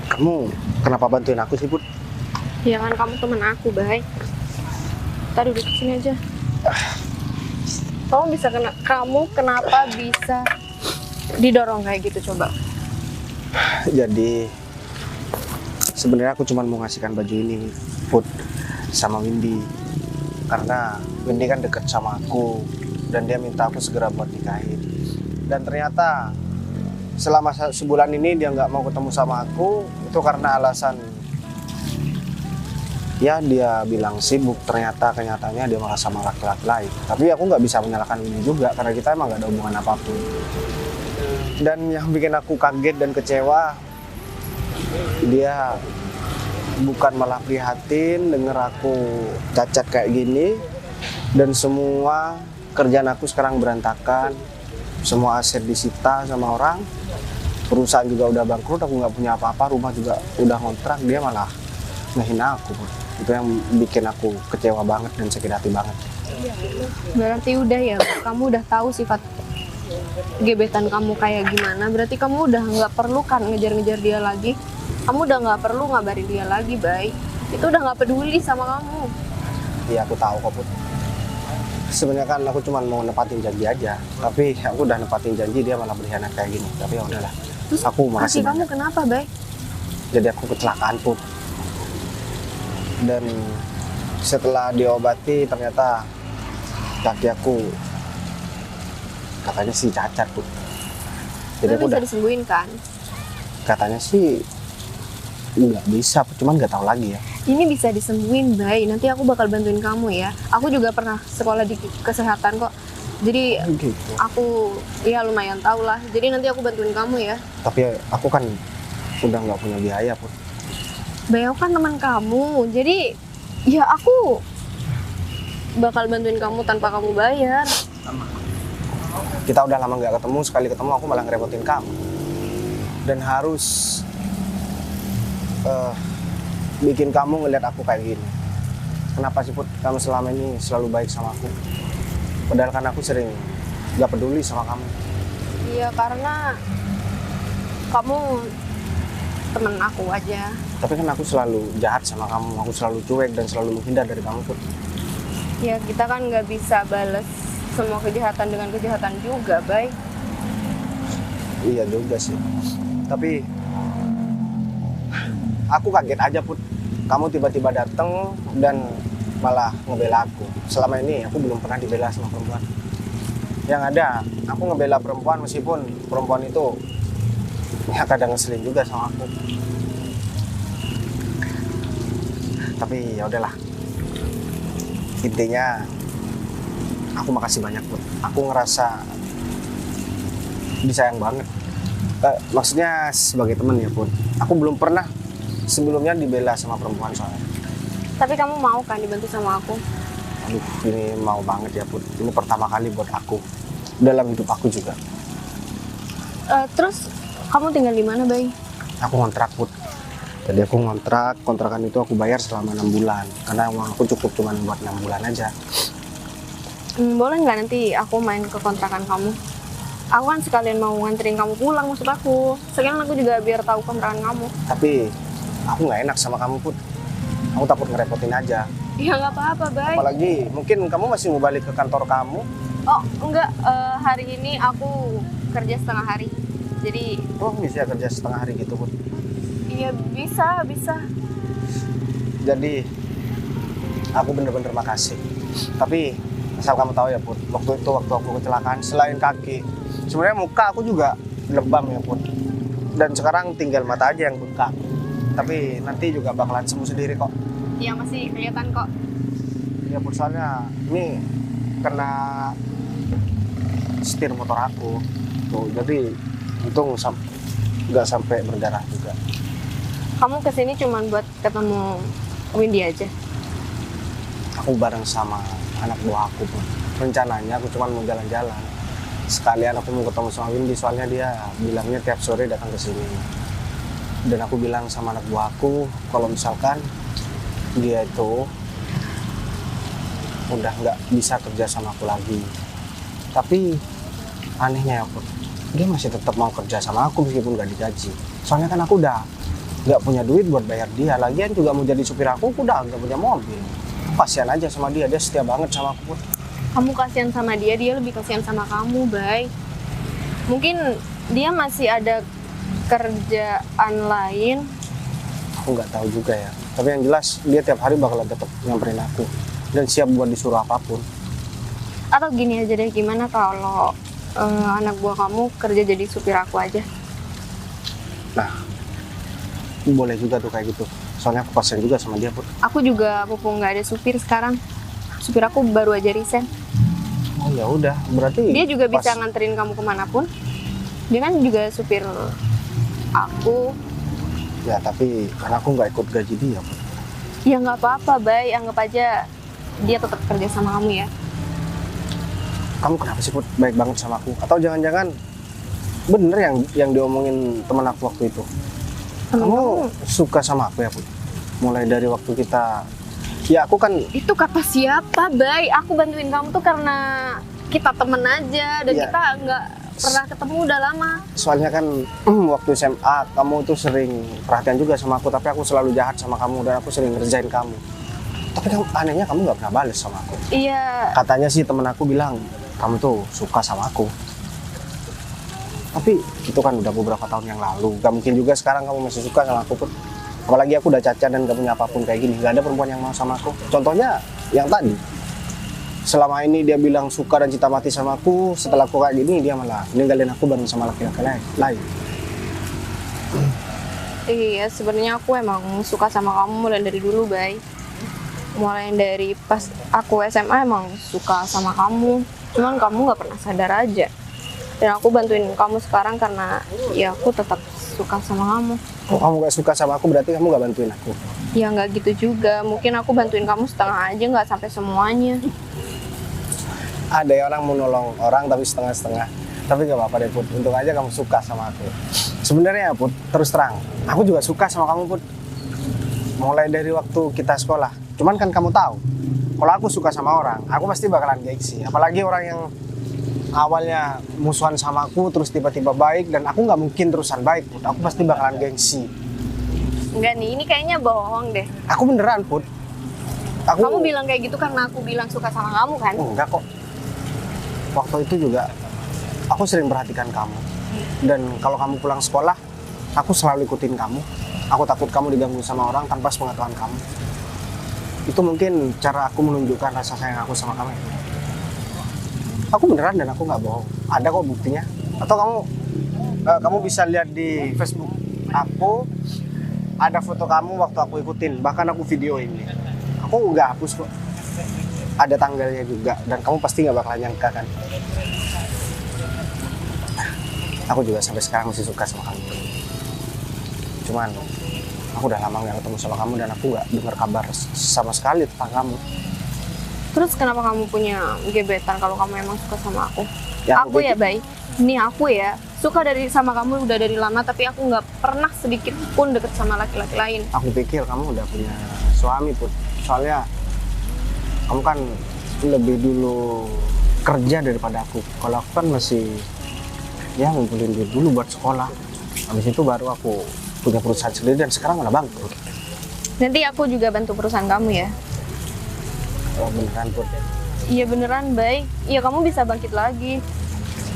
Kamu kenapa bantuin aku sih, Put? Ya kan kamu temen aku, Bay. Kita duduk di sini aja. Kamu kenapa bisa didorong kayak gitu coba? Jadi sebenarnya aku cuma mau ngasihkan baju ini, Put, sama Windy. Karena Windy kan deket sama aku dan dia minta aku segera buat nikahin. Dan ternyata selama sebulan ini dia nggak mau ketemu sama aku, itu karena alasan ya dia bilang sibuk. Ternyata kenyataannya dia malah sama laki-laki lain. Tapi aku nggak bisa menyalahkan Windy juga karena kita emang nggak ada hubungan apapun. Dan yang bikin aku kaget dan kecewa, dia bukan malah prihatin denger aku cacat kayak gini. Dan semua kerjaan aku sekarang berantakan, semua aset disita sama orang, perusahaan juga udah bangkrut, aku nggak punya apa-apa, rumah juga udah ngontrak. Dia malah ngehina aku, Bro. Itu yang bikin aku kecewa banget dan sakit hati banget. Berarti udah ya, kamu udah tahu sifat gebetan kamu kayak gimana. Berarti kamu udah nggak perlu kan ngejar-ngejar dia lagi. Kamu udah nggak perlu ngabarin dia lagi, Bay. Itu udah nggak peduli sama kamu. Iya, aku tahu kok, Put. Sebenarnya kan aku cuma mau nepatin janji aja, tapi aku udah nepatin janji, dia malah berkhianat kayak gini. Tapi ya udahlah, aku makasih Kaki kamu banyak. kenapa, Bay? Jadi aku kecelakaan, Put. Dan setelah diobati ternyata kaki aku katanya sih cacat, Put. Jadi Tapi aku bisa udah disembuhin kan? katanya sih nggak bisa, cuman nggak tahu lagi ya. Ini bisa disembuhin, Bay. Nanti aku bakal bantuin kamu ya. Aku juga pernah sekolah di kesehatan kok. Jadi Gitu. aku ya lumayan tahu lah. Jadi nanti aku bantuin kamu ya. Tapi aku kan udah nggak punya biaya, Put. Bay, aku kan teman kamu. Jadi ya aku bakal bantuin kamu tanpa kamu bayar. Kita udah lama nggak ketemu, sekali ketemu aku malah ngerepotin kamu. Dan harus bikin kamu ngeliat aku kayak gini. Kenapa sih Put, kamu selama ini selalu baik sama aku? Padahal kan aku sering nggak peduli sama kamu. Iya, karena kamu temen aku aja. Tapi kan aku selalu jahat sama kamu, aku selalu cuek dan selalu menghindar dari kamu Put. Ya kita kan nggak bisa bales semua kejahatan dengan kejahatan juga, Bay. Iya juga sih. Tapi aku kaget aja Put, kamu tiba-tiba datang dan malah ngebela aku. Selama ini aku belum pernah dibela sama perempuan. Yang ada, aku ngebela perempuan meskipun perempuan itu ya kadang ngeselin juga sama aku. Tapi ya udahlah. Intinya aku makasih banyak Put. Aku ngerasa disayang banget. Maksudnya sebagai teman ya Put. Aku belum pernah sebelumnya dibela sama perempuan soalnya. Tapi kamu mau kan dibantu sama aku? Aduh, ini mau banget ya Put. Ini pertama kali buat aku dalam hidup aku juga. Terus kamu tinggal di mana, Bay? Aku ngontrak Put. Jadi aku ngontrak, kontrakan itu aku bayar selama 6 bulan. Karena uang aku cukup cuma buat 6 bulan aja. Boleh nggak nanti aku main ke kontrakan kamu? Aku kan sekalian mau nganterin kamu pulang, maksud aku. Sekalian aku juga biar tahu kontrakan kamu. Tapi aku nggak enak sama kamu Put. Aku takut ngerepotin aja. Ya nggak apa-apa, Bay. Apalagi mungkin kamu masih mau balik ke kantor kamu. Oh, enggak. Hari ini aku kerja setengah hari. Jadi, Oh bisa kerja setengah hari gitu Put. iya bisa. Jadi aku bener-bener makasih. Tapi asal kamu tahu ya Put, waktu aku kecelakaan selain kaki, sebenarnya muka aku juga lebam ya Put. Dan sekarang tinggal mata aja yang bengkak. Tapi nanti juga bakalan sembuh sendiri kok. Iya masih kelihatan kok. Ya Put, soalnya ini kena setir motor aku. Tuh, jadi untung nggak sampai berdarah juga. Kamu kesini cuma buat ketemu Windy aja? Aku bareng sama anak buah aku Put. Rencananya aku cuma mau jalan-jalan. Sekalian aku mau ketemu sama Windy, soalnya dia bilangnya tiap sore datang ke sini. Dan aku bilang sama anak buah aku, kalau misalkan dia itu udah nggak bisa kerja sama aku lagi. Tapi anehnya ya Put, dia masih tetap mau kerja sama aku meskipun nggak digaji. Soalnya kan aku udah nggak punya duit buat bayar dia. Lagian juga mau jadi supir aku udah nggak punya mobil. Kasihan aja sama dia setia banget sama aku Put. Kamu kasihan sama dia lebih kasihan sama kamu, Bay. Mungkin dia masih ada kerjaan lain. Aku nggak tahu juga ya. Tapi yang jelas dia tiap hari bakalan tetap nyamperin aku dan siap buat disuruh apapun. Atau gini aja deh, gimana kalau anak buah kamu kerja jadi supir aku aja? Nah, boleh juga tuh kayak gitu. Soalnya aku kasihan juga sama dia Put. Aku juga mumpung nggak ada supir sekarang. Supir aku baru aja resign. Oh ya udah, berarti Dia juga pas- bisa nganterin kamu kemanapun. Dia kan juga supir aku. Ya tapi karena aku nggak ikut gaji dia Put. Ya nggak apa-apa, Bay. Anggap aja dia tetap kerja sama kamu ya. Kamu kenapa sih Put baik banget sama aku? Atau jangan-jangan bener yang diomongin teman aku waktu itu? Temen Kamu suka sama aku ya Put? Mulai dari waktu kita, ya aku kan Itu kata siapa, Bay? Aku bantuin kamu tuh karena kita temen aja dan Iya. kita nggak pernah ketemu udah lama. soalnya kan waktu SMA kamu tuh sering perhatian juga sama aku, tapi aku selalu jahat sama kamu dan aku sering ngerjain kamu. Tapi anehnya kamu nggak pernah bales sama aku. Iya, Katanya sih temen aku bilang kamu tuh suka sama aku. Tapi itu kan udah beberapa tahun yang lalu. Gak mungkin juga sekarang kamu masih suka sama aku Put. Apalagi aku udah cacat dan gak punya apapun kayak gini. Gak ada perempuan yang mau sama aku. Contohnya yang tadi. Selama ini dia bilang suka dan cinta mati sama aku. Setelah aku kayak gini dia malah ninggalin aku bareng sama laki-laki lain. iya sebenarnya aku emang suka sama kamu mulai dari dulu, Bay. Mulai dari pas aku SMA emang suka sama kamu. Cuman kamu nggak pernah sadar aja. Dan aku bantuin kamu sekarang karena ya aku tetap suka sama kamu. Kalau kamu gak suka sama aku berarti kamu gak bantuin aku. Ya nggak gitu juga, mungkin aku bantuin kamu setengah aja, nggak sampai semuanya. Ada yang orang mau nolong orang tapi setengah-setengah. Tapi gak apa-apa deh Put, untung aja kamu suka sama aku. Sebenarnya Put, terus terang, aku juga suka sama kamu Put. Mulai dari waktu kita sekolah. Cuman kan kamu tahu, kalau aku suka sama orang, aku pasti bakalan gengsi. Apalagi orang yang awalnya musuhan sama aku, terus tiba-tiba baik, dan aku nggak mungkin terusan baik Put. Aku pasti bakalan gengsi. Enggak nih, ini kayaknya bohong deh. Aku beneran Put. Kamu bilang kayak gitu karena aku bilang suka sama kamu kan? Enggak kok. Waktu itu juga aku sering perhatikan kamu. Dan kalau kamu pulang sekolah, aku selalu ikutin kamu. Aku takut kamu diganggu sama orang tanpa sepengetahuan kamu. Itu mungkin cara aku menunjukkan rasa sayang aku sama kamu. Aku beneran dan aku nggak bohong. Ada kok buktinya. Atau kamu bisa lihat di Facebook aku, ada foto kamu waktu aku ikutin. Bahkan aku videoin nih. Aku nggak hapus kok. Ada tanggalnya juga. Dan kamu pasti nggak bakalan nyangka kan. Aku juga sampai sekarang masih suka sama kamu. Cuman aku udah lama nggak ketemu sama kamu dan aku nggak dengar kabar sama sekali tentang kamu. Terus kenapa kamu punya gebetan kalau kamu emang suka sama aku? Ya, aku ya, Bay. Ini aku ya, suka sama kamu udah dari lama, tapi aku nggak pernah sedikit pun deket sama laki-laki lain. Aku pikir kamu udah punya suami Put. Soalnya kamu kan lebih dulu kerja daripada aku. Kalau aku kan masih ya ngumpulin duit dulu buat sekolah. Habis itu baru aku punya perusahaan sendiri dan sekarang malah bangkrut. Nanti aku juga bantu perusahaan kamu ya. Oh beneran Put. Iya beneran, Bay. Iya kamu bisa bangkit lagi.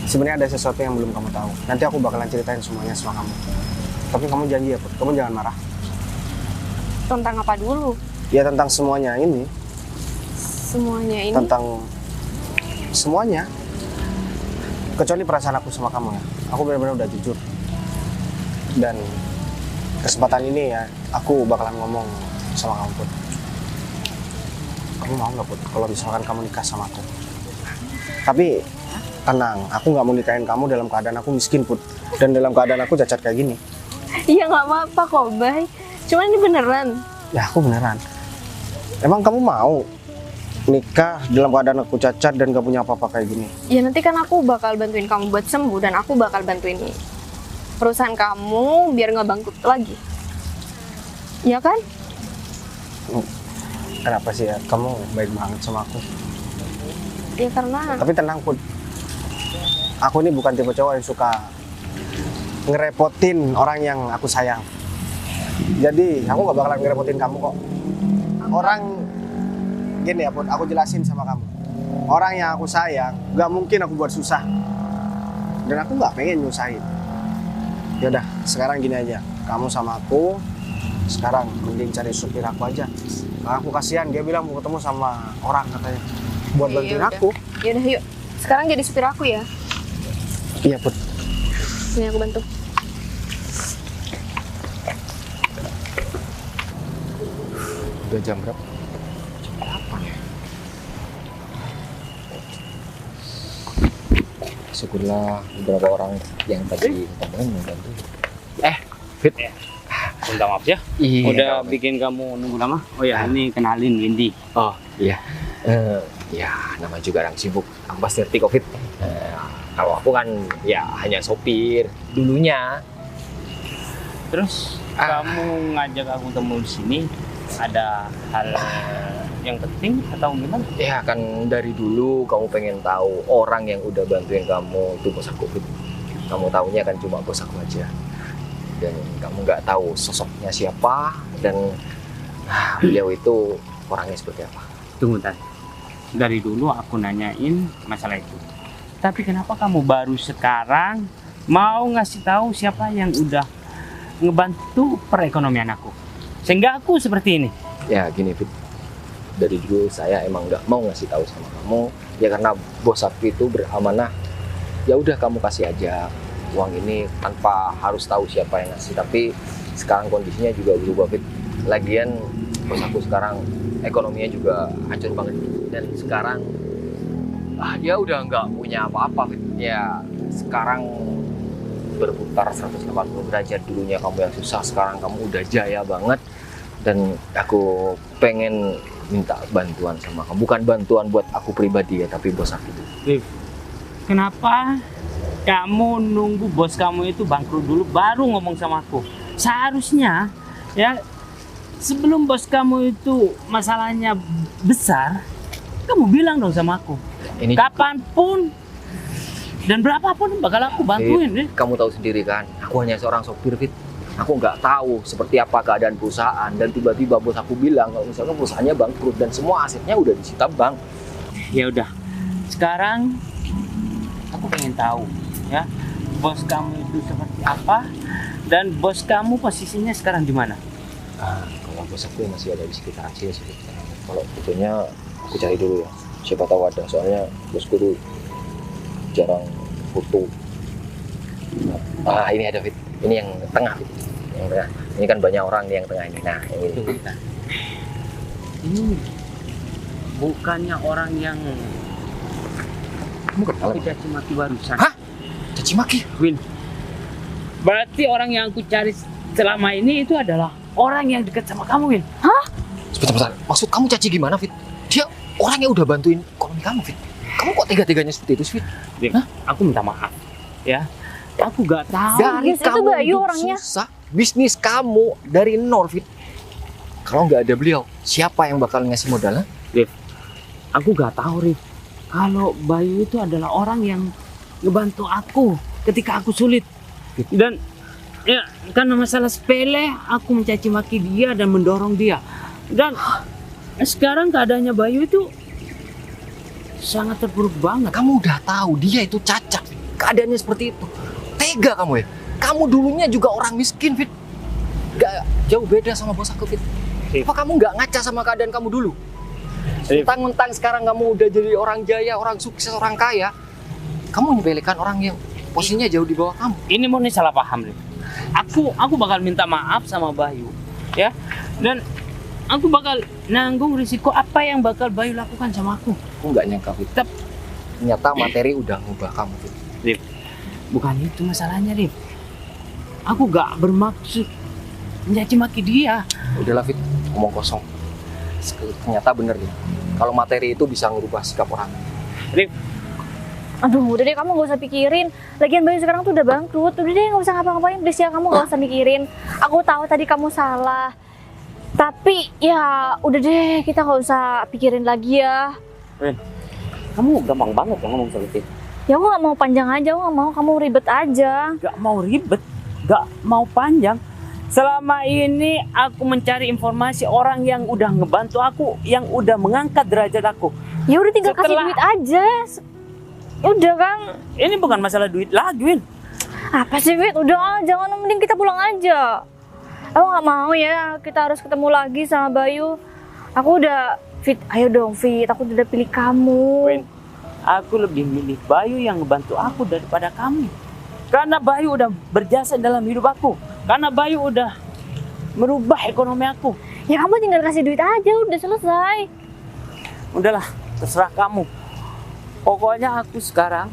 Sebenarnya ada sesuatu yang belum kamu tahu. Nanti aku bakalan ceritain semuanya sama kamu. Tapi kamu janji ya Put, kamu jangan marah. Tentang apa dulu? Ya tentang semuanya ini. Semuanya ini? Tentang semuanya. Kecuali perasaan aku sama kamu ya. Aku benar-benar udah jujur. Dan kesempatan ini ya, aku bakalan ngomong sama kamu Put. Kamu mau nggak Put, kalau misalkan kamu nikah sama aku? Tapi tenang, aku nggak mau nikahin kamu dalam keadaan aku miskin Put. Dan dalam keadaan aku cacat kayak gini. Iya nggak apa-apa kok, Bay. Cuman ini beneran. Ya aku beneran. Emang kamu mau nikah dalam keadaan aku cacat dan gak punya apa-apa kayak gini? Ya nanti kan aku bakal bantuin kamu buat sembuh dan aku bakal bantuin perusahaan kamu biar nggak bangkrut lagi. Ya kan? Kenapa sih ya? Kamu baik banget sama aku. Ya karena Tapi tenang Put. Aku ini bukan tipe cowok yang suka ngerepotin orang yang aku sayang. Jadi aku gak bakalan ngerepotin kamu kok. Orang gini ya Put, aku jelasin sama kamu. Orang yang aku sayang gak mungkin aku buat susah. Dan aku gak pengen nyusahin. Yaudah, sekarang gini aja. Kamu sama aku, sekarang mending cari supir aku aja. Karena aku kasihan, dia bilang mau ketemu sama orang katanya. Buat bantuin aku. Yaudah yuk. Sekarang jadi supir aku ya. Iya Put. Sini aku bantu. Udah jam berapa? Jam 8 ya? Syukurlah beberapa orang yang tadi ngomongin mau bantu. Fit. Minta maaf ya. Iya. Udah bikin kamu nunggu lama. Oh ya, ini kenalin Windy. Oh iya. Ya namanya juga orang sibuk. Aku pasti ngerti COVID. Kalau aku kan ya hanya sopir dulunya. Terus kamu ngajak aku ketemu di sini ada hal yang penting atau gimana? Ya kan dari dulu kamu pengen tahu orang yang udah bantuin kamu itu bos aku Fit. Kamu taunya kan cuma bos aku aja. Dan kamu nggak tahu sosoknya siapa dan beliau itu orangnya seperti apa. Tunggu tadi. Dari dulu aku nanyain masalah itu. Tapi kenapa kamu baru sekarang mau ngasih tahu siapa yang udah ngebantu perekonomian aku? Sehingga aku seperti ini. Ya gini Fit. Dari dulu saya emang nggak mau ngasih tahu sama kamu ya karena bos aku itu beramanah. Ya udah kamu kasih aja uang ini tanpa harus tahu siapa yang ngasih. Tapi sekarang kondisinya juga berubah Fit. Lagian bos aku sekarang ekonominya juga hancur banget dan sekarang dia udah nggak punya apa-apa Fit. Ya sekarang berputar 180 derajat. Dulunya kamu yang susah, sekarang kamu udah jaya banget. Dan aku pengen minta bantuan sama kamu. Bukan bantuan buat aku pribadi ya, tapi bos aku. Rif, kenapa kamu nunggu bos kamu itu bangkrut dulu baru ngomong sama aku? Seharusnya ya sebelum bos kamu itu masalahnya besar, kamu bilang dong sama aku. Ini Kapanpun dan berapapun bakal aku bantuin. Rif. kamu tahu sendiri kan, aku hanya seorang sopir, Fit. Aku nggak tahu seperti apa keadaan perusahaan, dan tiba-tiba bos aku bilang kalau misalnya perusahaannya bangkrut dan semua asetnya udah disita bank. Ya udah, sekarang aku pengen tahu ya bos kamu itu seperti apa dan bos kamu posisinya sekarang di mana? Kalau bos aku masih ada di sekitaran sini sih. Kalau fotonya aku cari dulu ya, siapa tahu ada, soalnya bosku tuh jarang foto. Ini ada, Fit. Ini yang tengah, Fit. Yang tengah. Ini kan banyak orang nih yang tengah ini. Nah, yang ini. Tunggu bentar. Ini bukannya orang yang Kamu kenal? aku caci maki barusan. Hah? Caci maki? Win, berarti orang yang aku cari selama ini itu adalah orang yang dekat sama kamu, Win. Sebentar. Maksud kamu caci gimana, Fit? Dia orang yang udah bantuin ekonomi kamu, Fit. Kamu kok tega-teganya seperti itu, Fit? Win, aku minta maaf ya. Aku gak tahu. Dari Yes, itu kamu Bayu hidup orangnya. susah, bisnis kamu dari nol, Fit. Kalau nggak ada beliau, siapa yang bakal ngasih modalnya? Aku gak tahu, Rif. Kalau Bayu itu adalah orang yang ngebantu aku ketika aku sulit. Dan ya karena masalah sepele, aku mencaci maki dia dan mendorong dia. Dan sekarang keadaannya Bayu itu sangat terpuruk banget. Kamu udah tahu dia itu cacat, Fit. Keadaannya seperti itu. Tega kamu ya? Kamu dulunya juga orang miskin, Fit. Gak jauh beda sama bos aku, Fit. Fit. Apa kamu nggak ngaca sama keadaan kamu dulu? Fit. Mentang-mentang sekarang kamu udah jadi orang jaya, orang sukses, orang kaya, kamu menyepelekan orang yang posisinya jauh di bawah kamu. Ini murni salah paham, Rif. Aku bakal minta maaf sama Bayu, ya. Dan aku bakal nanggung risiko apa yang bakal Bayu lakukan sama aku. Aku nggak nyangka, Fit. Ternyata materi udah ngubah kamu, Fit. Rif, bukan itu masalahnya, Rif. Aku gak bermaksud mencaci maki dia. Udahlah, Fit, ngomong kosong. Ternyata bener nih, kalau materi itu bisa ngubah sikap orang. Rif, Aduh, udah deh kamu gak usah pikirin. Lagian Bayu sekarang tuh udah bangkrut. Udah deh gak usah ngapa-ngapain, please ya, kamu gak usah mikirin. Aku tahu tadi kamu salah. Tapi ya udah deh, kita gak usah pikirin lagi ya. kamu gampang banget ya ngomong seperti itu. Ya aku gak mau panjang aja, aku gak mau kamu ribet aja. Gak mau ribet, gak mau panjang. Selama ini aku mencari informasi orang yang udah ngebantu aku, yang udah mengangkat derajat aku. Ya udah tinggal kasih Setelah- duit aja. Udah kan? Ini bukan masalah duit lagi, Win. Apa sih Fit? Udah jangan, mending kita pulang aja. Aku gak mau ya, kita harus ketemu lagi sama Bayu. Aku udah Fit, ayo dong Fit, aku udah pilih kamu. Win, aku lebih milih Bayu yang ngebantu aku daripada kamu. Karena Bayu udah berjasa dalam hidup aku. Karena Bayu udah merubah ekonomi aku. Ya kamu tinggal kasih duit aja, udah selesai. Udahlah, terserah kamu. Pokoknya aku sekarang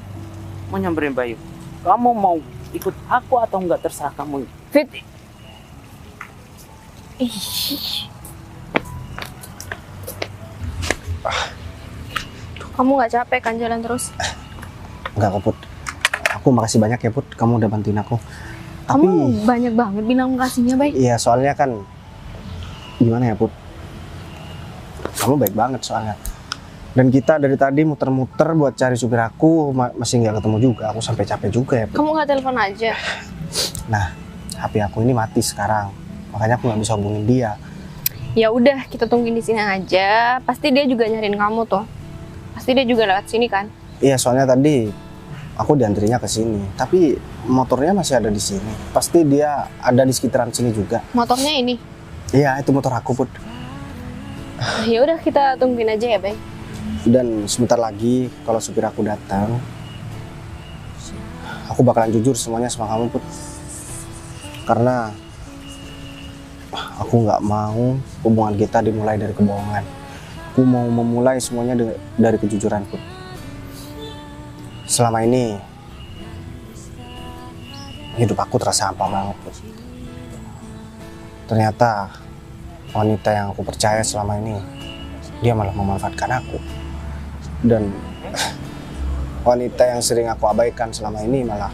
mau nyamperin Bayu. Kamu mau ikut aku atau enggak, terserah kamu. Fit. Ih. Kamu nggak capek kan jalan terus? Enggak kok, Put. Aku makasih banyak ya, Put. Kamu udah bantuin aku. Tapi Kamu banyak banget bilang makasihnya, baik. iya, soalnya kan gimana ya, Put? Kamu baik banget soalnya. Dan kita dari tadi muter-muter buat cari supir aku, masih nggak ketemu juga. Aku sampai capek juga ya, Put. Kamu nggak telepon aja? Nah, HP aku ini mati sekarang. Makanya aku nggak bisa hubungin dia. Ya udah, kita tungguin di sini aja. Pasti dia juga nyariin kamu tuh. Pasti dia juga lewat sini kan? Iya, soalnya tadi aku diantrinya ke sini. Tapi motornya masih ada di sini. Pasti dia ada di sekitaran sini juga. Motornya ini. Iya, itu motor aku, Put. Ya udah, kita tungguin aja ya, baik. Dan sebentar lagi kalau supir aku datang, aku bakalan jujur semuanya sama kamu, Put. Karena aku nggak mau hubungan kita dimulai dari kebohongan. Aku mau memulai semuanya dari kejujuran, Put. Selama ini hidup aku terasa hampa banget, Put. Ternyata wanita yang aku percaya selama ini, dia malah memanfaatkan aku. Dan wanita yang sering aku abaikan selama ini malah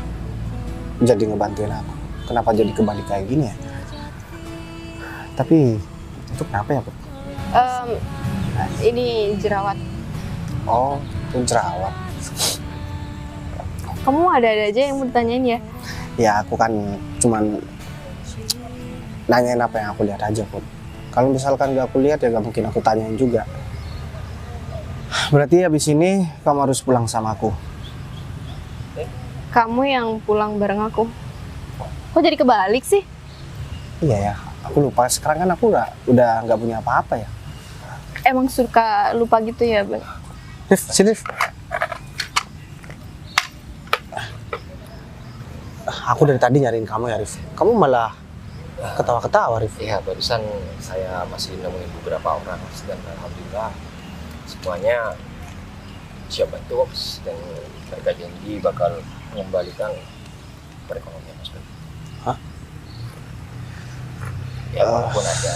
jadi ngebantuin aku. Kenapa jadi kebalik kayak gini ya? Tapi itu kenapa ya, Put? Ini jerawat. Oh, itu jerawat. Kamu ada-ada aja yang mau ditanyain ya? Ya aku kan cuman nanyain apa yang aku lihat aja, Put. Kalau misalkan gak aku lihat ya gak mungkin aku tanyain juga. Berarti habis ini kamu harus pulang sama aku. Kamu yang pulang bareng aku. Kok jadi kebalik sih? Iya ya, aku lupa. Sekarang kan aku udah nggak punya apa-apa ya. Emang suka lupa gitu ya, Bay? Rif, sini Rif. Aku dari tadi nyariin kamu ya, Rif. Kamu malah ketawa-ketawa, Rif. Iya, barusan saya masih nemuin beberapa orang, Mas, dan alhamdulillah semuanya siap bantu, Mas, dan mereka janji bakal mengembalikan perekonomian, Mas. Hah? Ya walaupun ada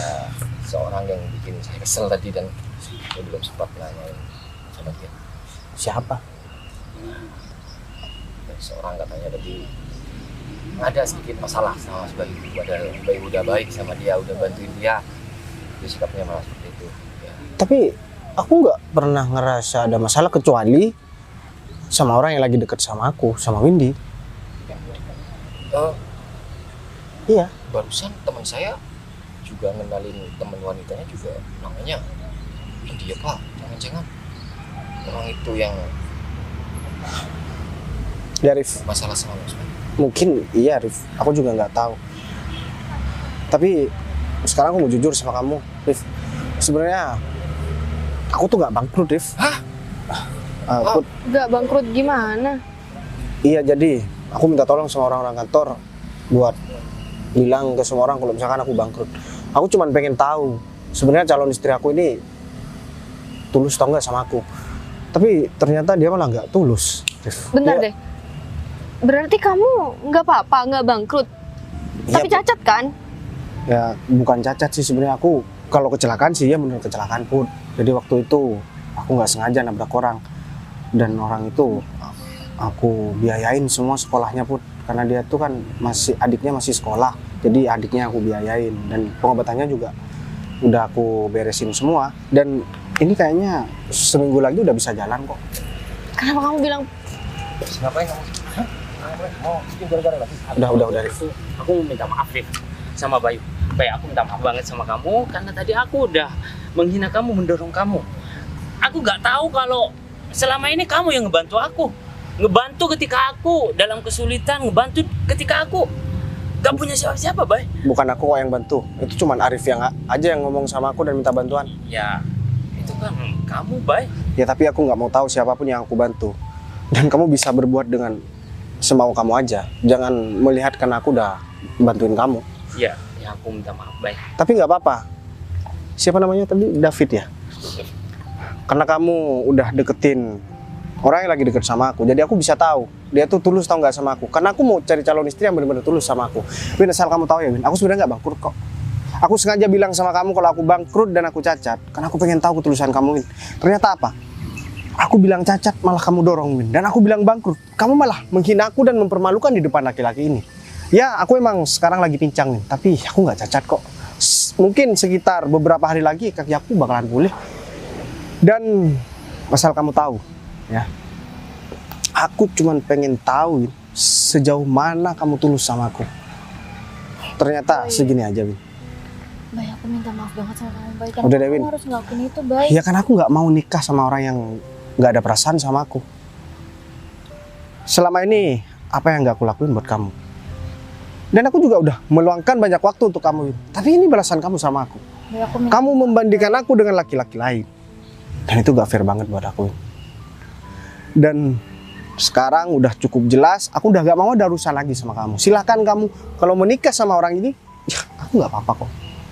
seorang yang bikin saya kesel tadi dan saya belum sempat nanyain sama dia. Siapa? Dan seorang katanya tadi ada sedikit masalah sama Mas Bayu. Padahal Bayu udah baik sama dia, udah bantuin dia. Dia sikapnya malah seperti itu. Ya. Tapi aku nggak pernah ngerasa ada masalah kecuali sama orang yang lagi deket sama aku, sama Windy. Iya. Barusan teman saya juga ngenalin teman wanitanya juga namanya Windy ya Pak. Jangan-jangan orang itu yang Ya Rif, masalah sama Mas Bayu. mungkin iya Rif. Aku juga nggak tahu. Tapi sekarang aku mau jujur sama kamu, Rif. Sebenarnya aku tuh nggak bangkrut, Rif. Hah? Aku, Gak bangkrut gimana? iya, jadi aku minta tolong sama orang-orang kantor buat bilang ke semua orang kalau misalkan aku bangkrut. Aku cuma pengen tahu sebenarnya calon istri aku ini tulus atau nggak sama aku. Tapi ternyata dia malah nggak tulus, Rif. Bentar Dia- deh. Berarti kamu nggak apa-apa, nggak bangkrut. Iya, Tapi cacat kan? Ya bukan cacat sih sebenarnya. Aku kalau kecelakaan sih ya bener kecelakaan, Put. Jadi waktu itu aku nggak sengaja nabrak orang, dan orang itu aku biayain semua sekolahnya, Put. Karena dia tuh kan adiknya masih sekolah, jadi adiknya aku biayain, dan pengobatannya juga udah aku beresin semua. Dan ini kayaknya seminggu lagi udah bisa jalan kok. Kenapa kamu bilang Ngapain kamu? Hah? Mau bikin gara-gara lagi? Udah Rif. Aku minta maaf, Rif, sama Bayu. Bayu, aku minta maaf banget sama kamu karena tadi aku udah menghina kamu, mendorong kamu. Aku nggak tahu kalau selama ini kamu yang ngebantu aku. Ngebantu ketika aku dalam kesulitan, ngebantu ketika aku gak punya siapa-siapa, Bay. Bukan aku kok yang bantu, itu cuman Arif yang aja yang ngomong sama aku dan minta bantuan. Ya, itu kan kamu, Bay. Ya tapi aku nggak mau tahu siapapun yang aku bantu. Dan kamu bisa berbuat dengan semau kamu aja. Jangan melihat karena aku udah bantuin kamu. Ya aku minta maaf, Bay. Tapi nggak apa-apa. Siapa namanya tadi? David ya? Karena kamu udah deketin orang yang lagi deket sama aku. Jadi aku bisa tahu dia tuh tulus tau nggak sama aku. Karena aku mau cari calon istri yang benar-benar tulus sama aku. Win, asal kamu tahu ya Win, aku sebenarnya nggak bangkrut kok. Aku sengaja bilang sama kamu kalau aku bangkrut dan aku cacat. Karena aku pengen tahu ketulusan kamu, Win. Ternyata apa? Aku bilang cacat, malah kamu dorong, Win. Dan aku bilang bangkrut, kamu malah menghina aku dan mempermalukan di depan laki-laki ini. Ya, aku emang sekarang lagi pincang, Win. Tapi aku nggak cacat kok. Mungkin sekitar beberapa hari lagi kaki aku bakalan pulih. Dan asal kamu tahu, ya. Aku cuman pengen tahu, Win, sejauh mana kamu tulus sama aku. Ternyata segini aja, Win. Bay, aku minta maaf banget sama kamu, Bay. Udah deh, Win. Kamu harus ngelakuin itu, Bay. Ya kan aku nggak mau nikah sama orang yang nggak ada perasaan sama aku. Selama ini apa yang nggak aku lakuin buat kamu? Dan aku juga udah meluangkan banyak waktu untuk kamu. Tapi ini balasan kamu sama aku. Bay, aku minta Kamu membandingkan aku dengan laki-laki lain. Dan itu gak fair banget buat aku. Dan sekarang udah cukup jelas, aku udah gak mau ada urusan lagi sama kamu. Silahkan kamu kalau menikah sama orang ini, ya aku nggak apa-apa kok.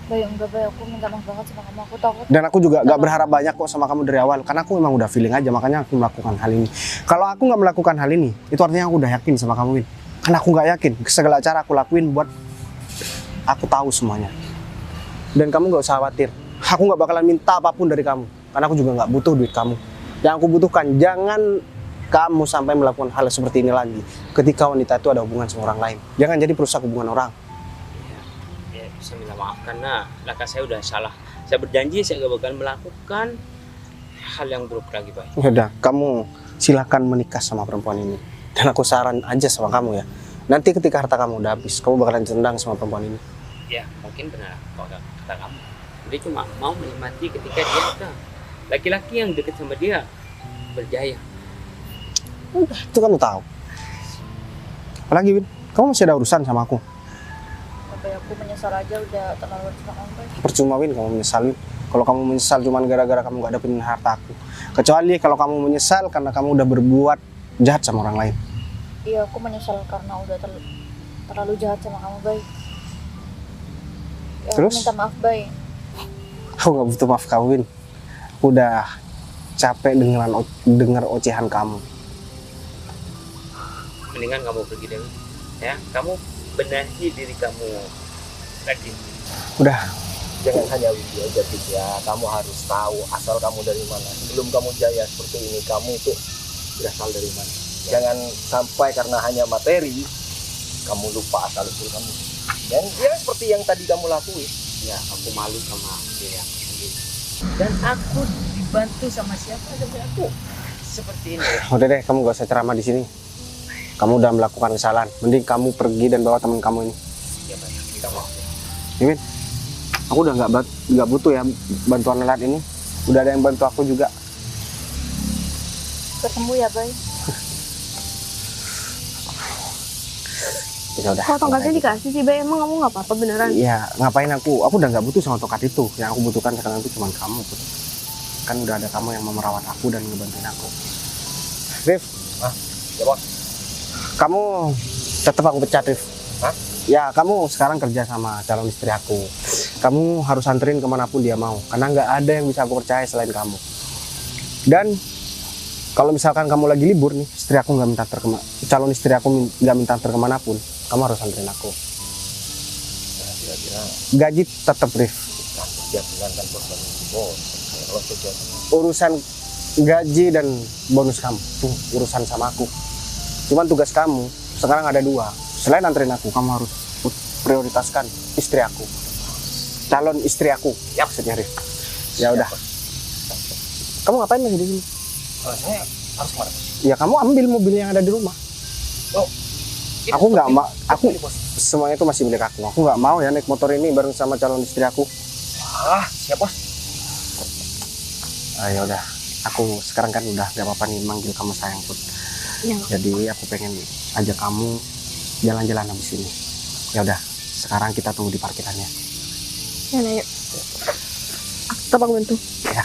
Bay, enggak, Bay, aku minta maaf banget sama kamu. Aku takut. Dan aku juga gak berharap banyak kok sama kamu dari awal. Karena aku memang udah feeling aja, makanya aku melakukan hal ini. Kalau aku gak melakukan hal ini, itu artinya aku udah yakin sama kamu, Win. Karena aku nggak yakin segala cara aku lakuin buat aku tahu semuanya. Dan kamu nggak usah khawatir, aku nggak bakalan minta apapun dari kamu, karena aku juga nggak butuh duit kamu. Yang aku butuhkan, jangan kamu sampai melakukan hal seperti ini lagi ketika wanita itu ada hubungan sama orang lain. Jangan jadi perusak hubungan orang. Ya, bisa minta maaf karena laka saya udah salah. Saya berjanji saya gak bakal melakukan hal yang buruk lagi, Bay. Yaudah, kamu silakan menikah sama perempuan ini. Dan aku saran aja sama kamu ya, nanti ketika harta kamu udah habis, kamu bakalan cendang sama perempuan ini. Ya, mungkin benar kata kamu. Dia cuma mau menikmati ketika dia udah laki-laki yang deket sama dia berjaya. Udah, itu kamu tahu. Apalagi Win, kamu masih ada urusan sama aku. Sampai aku menyesal aja udah terlalu sama kamu, Bay. Percuma Win, kamu menyesal Win. Kalau kamu menyesal cuma gara-gara kamu gak dapetin harta aku. Kecuali kalau kamu menyesal karena kamu udah berbuat jahat sama orang lain. Iya, aku menyesal karena udah terlalu jahat sama kamu, Bay. Ya, Terus? aku minta maaf, Bay. Aku gak butuh maaf kamu Win. Aku udah capek dengar ocehan kamu. Mendingan kamu pergi dulu. Ya, kamu benahi diri kamu lagi. Udah, Jangan hanya Widya aja, Fik, ya. Kamu harus tahu asal kamu dari mana. Sebelum kamu jaya seperti ini, kamu itu berasal dari mana. Jangan sampai karena hanya materi, kamu lupa asal usul kamu. Dan ya seperti yang tadi kamu lakuin. Ya, aku malu sama diri aku sendiri. Dan aku dibantu sama siapa dari aku seperti ini. udah deh, kamu gak usah ceramah di sini. Kamu udah melakukan kesalahan. Mending kamu pergi dan bawa teman kamu ini. Ya, Bay, kita mau. Ya, Win, aku udah nggak butuh ya bantuan lalat ini. Udah ada yang bantu aku juga. Ketemu ya, Bay. Ya udah. Kok tongkatnya dikasih sih, Bay? Emang kamu nggak apa-apa beneran? Iya, ngapain aku? Aku udah nggak butuh sama tongkat itu. Yang aku butuhkan sekarang itu cuma kamu, Put. Kan udah ada kamu yang mau merawat aku dan ngebantuin aku. Rif, Ya, Bos. kamu tetap aku pecat, Rif. Hah? Ya, kamu sekarang kerja sama calon istri aku. Kamu harus anterin kemanapun dia mau. Karena nggak ada yang bisa aku percaya selain kamu. Dan kalau misalkan kamu lagi libur nih, istri aku nggak minta calon istri aku nggak minta antar kemanapun, kamu harus anterin aku. Nah, kira-kira Gaji tetap, Rif. kan setiap bulan kan bos bantu bos. Kalau kerja Urusan gaji dan bonus kamu tuh urusan sama aku. Cuman tugas kamu sekarang ada dua. Selain anterin aku, kamu harus prioritaskan istri aku, calon istri aku. Ya, maksudnya Rif. Ya udah. Kamu ngapain lagi di sini? saya harus kemana? Ya kamu ambil mobil yang ada di rumah. Oh, Aku nggak mau. Aku Ini, bos. semuanya itu masih milik aku. Aku nggak mau ya naik motor ini bareng sama calon istri aku. Siap, Bos. Ya udah. Aku sekarang kan udah gak apa-apa nih manggil kamu sayang, Put. Iya. Jadi aku pengen ajak kamu jalan-jalan habis ini. Ya udah, sekarang kita tunggu di parkirannya. Ya, yuk. Aku tolong bantu. Ya.